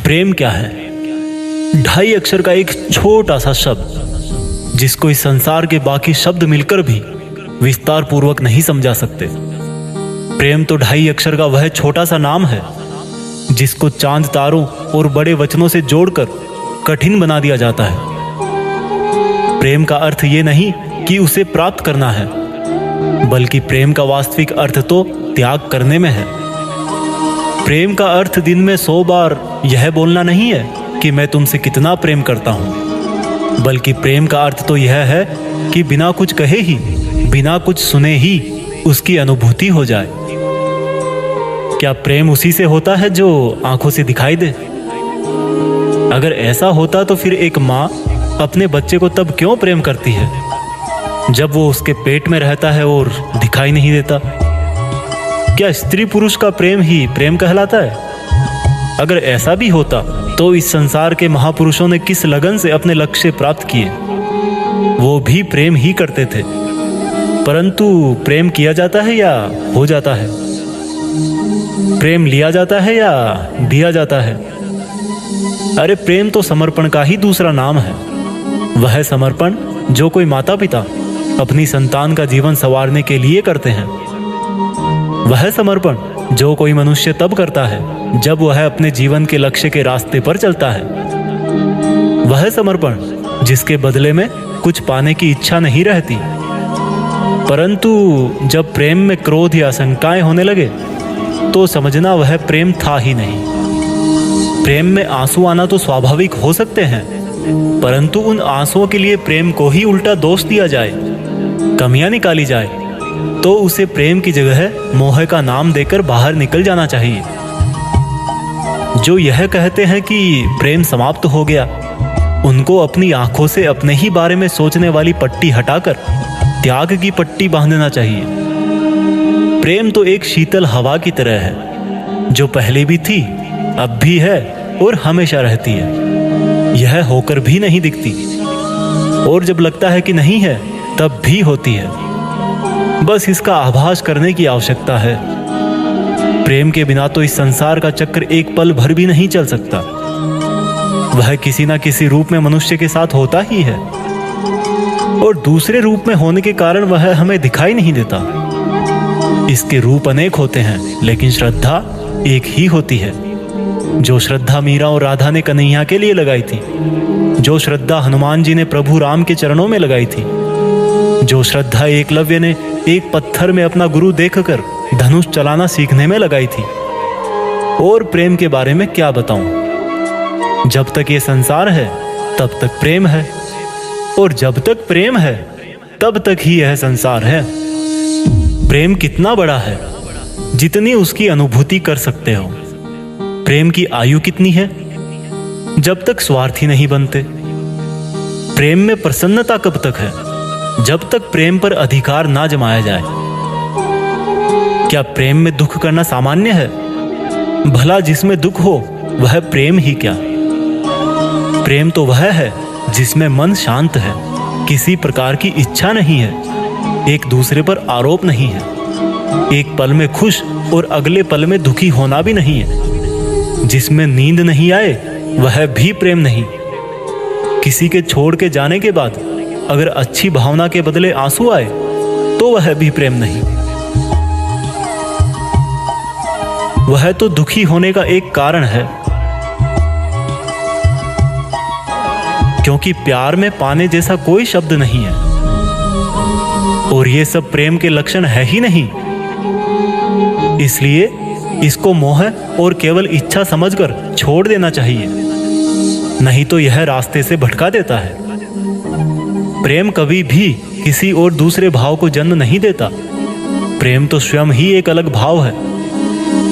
प्रेम क्या है? 2.5 अक्षर का एक छोटा सा शब्द जिसको इस संसार के बाकी शब्द मिलकर भी विस्तार पूर्वक नहीं समझा सकते। प्रेम तो 2.5 अक्षर का वह छोटा सा नाम है जिसको चांद तारों और बड़े वचनों से जोड़कर कठिन बना दिया जाता है। प्रेम का अर्थ ये नहीं कि उसे प्राप्त करना है, बल्कि प्रेम का वास्तविक अर्थ तो त्याग करने में है। प्रेम का अर्थ दिन में 100 बार यह बोलना नहीं है कि मैं तुमसे कितना प्रेम करता हूं, बल्कि प्रेम का अर्थ तो यह है कि बिना कुछ कहे ही, बिना कुछ सुने ही उसकी अनुभूति हो जाए। क्या प्रेम उसी से होता है जो आंखों से दिखाई दे? अगर ऐसा होता तो फिर एक माँ अपने बच्चे को तब क्यों प्रेम करती है जब वो उसके पेट में रहता है और दिखाई नहीं देता? क्या स्त्री पुरुष का प्रेम ही प्रेम कहलाता है? अगर ऐसा भी होता तो इस संसार के महापुरुषों ने किस लगन से अपने लक्ष्य प्राप्त किए? वो भी प्रेम ही करते थे, परंतु प्रेम किया जाता है या हो जाता है? प्रेम लिया जाता है या दिया जाता है? अरे प्रेम तो समर्पण का ही दूसरा नाम है। वह समर्पण जो कोई माता पिता अपनी संतान का जीवन संवारने के लिए करते हैं, वह समर्पण जो कोई मनुष्य तब करता है जब वह अपने जीवन के लक्ष्य के रास्ते पर चलता है, वह समर्पण जिसके बदले में कुछ पाने की इच्छा नहीं रहती। परंतु जब प्रेम में क्रोध या शंकाएं होने लगे तो समझना वह प्रेम था ही नहीं। प्रेम में आंसू आना तो स्वाभाविक हो सकते हैं, परंतु उन आंसुओं के लिए प्रेम को ही उल्टा दोष दिया जाए, कमियां निकाली जाए, तो उसे प्रेम की जगह मोह का नाम देकर बाहर निकल जाना चाहिए। जो यह कहते हैं कि प्रेम समाप्त हो गया, उनको अपनी आंखों से अपने ही बारे में सोचने वाली पट्टी हटाकर त्याग की पट्टी बांधना चाहिए। प्रेम तो एक शीतल हवा की तरह है, जो पहले भी थी, अब भी है और हमेशा रहती है। यह होकर भी नहीं दिखती, और जब लगता है कि नहीं है तब भी होती है। बस इसका आभास करने की आवश्यकता है। प्रेम के बिना तो इस संसार का चक्र एक पल भर भी नहीं चल सकता। वह किसी ना किसी रूप में मनुष्य के साथ होता ही है, और दूसरे रूप में होने के कारण वह हमें दिखाई नहीं देता। इसके रूप अनेक होते हैं, लेकिन श्रद्धा एक ही होती है। जो श्रद्धा मीरा और राधा ने कन्हैया के लिए लगाई थी, जो श्रद्धा हनुमान जी ने प्रभु राम के चरणों में लगाई थी, जो श्रद्धा एकलव्य ने एक पत्थर में अपना गुरु देखकर धनुष चलाना सीखने में लगाई थी। और प्रेम के बारे में क्या बताऊं? जब तक ये संसार है तब तक प्रेम है, और जब तक प्रेम है तब तक ही यह संसार है। प्रेम कितना बड़ा है, जितनी उसकी अनुभूति कर सकते हो। प्रेम की आयु कितनी है, जब तक स्वार्थी नहीं बनते। प्रेम में प्रसन्नता कब तक है, जब तक प्रेम पर अधिकार ना जमाया जाए। क्या प्रेम में दुख करना सामान्य है? भला जिसमें दुख हो वह प्रेम ही क्या? प्रेम तो वह है जिसमें मन शांत है, किसी प्रकार की इच्छा नहीं है, एक दूसरे पर आरोप नहीं है, एक पल में खुश और अगले पल में दुखी होना भी नहीं है, जिसमें नींद नहीं आए वह भी प्रेम नहीं। किसी के छोड़ के जाने के बाद अगर अच्छी भावना के बदले आंसू आए तो वह भी प्रेम नहीं। वह तो दुखी होने का एक कारण है, क्योंकि प्यार में पाने जैसा कोई शब्द नहीं है, और ये सब प्रेम के लक्षण है ही नहीं। इसलिए इसको मोह और केवल इच्छा समझकर छोड़ देना चाहिए, नहीं तो यह रास्ते से भटका देता है। प्रेम कभी भी किसी और दूसरे भाव को जन्म नहीं देता। प्रेम तो स्वयं ही एक अलग भाव है।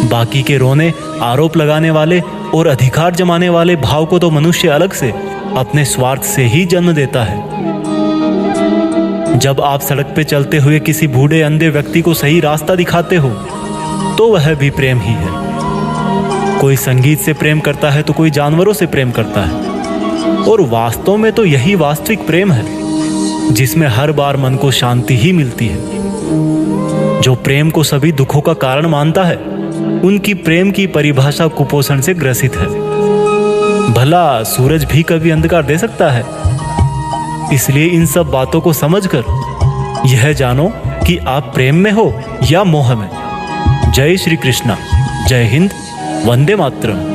बाकी के रोने, आरोप लगाने वाले और अधिकार जमाने वाले भाव को तो मनुष्य अलग से अपने स्वार्थ से ही जन्म देता है। जब आप सड़क पे चलते हुए किसी बूढ़े अंधे व्यक्ति को सही रास्ता दिखाते हो तो वह भी प्रेम ही है। कोई संगीत से प्रेम करता है तो कोई जानवरों से प्रेम करता है, और वास्तव में तो यही वास्तविक प्रेम है, जिसमें हर बार मन को शांति ही मिलती है। जो प्रेम को सभी दुखों का कारण मानता है, उनकी प्रेम की परिभाषा कुपोषण से ग्रसित है। भला सूरज भी कभी अंधकार दे सकता है? इसलिए इन सब बातों को समझकर यह जानो कि आप प्रेम में हो या मोह में। जय श्री कृष्णा। जय हिंद। वंदे मातरम।